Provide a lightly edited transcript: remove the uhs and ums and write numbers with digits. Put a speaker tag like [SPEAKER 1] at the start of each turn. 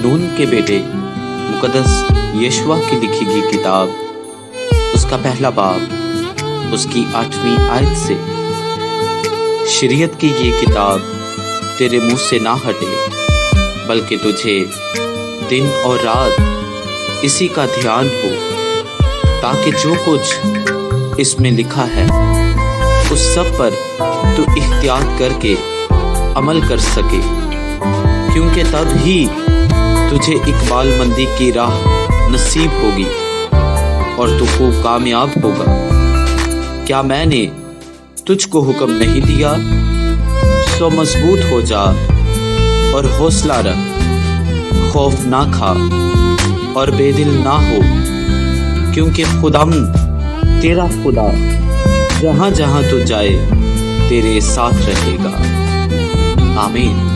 [SPEAKER 1] नून के बेटे मुकद्दस यशुआ की लिखी गई किताब, उसका पहला बाब, उसकी 8वीं आयत से। शरीयत की ये किताब तेरे मुंह से ना हटे, बल्कि तुझे दिन और रात इसी का ध्यान हो, ताकि जो कुछ इसमें लिखा है उस सब पर तू इख्तियार करके अमल कर सके, क्योंकि तब ही तुझे इकबालमंदी की राह नसीब होगी और तू खूब कामयाब होगा। क्या मैंने तुझको हुक्म नहीं दिया? सो मजबूत हो जा और हौसला रख, खौफ ना खा और बेदिल ना हो, क्योंकि खुदावंद तेरा खुदा जहाँ जहाँ तू जाए तेरे साथ रहेगा। आमीन।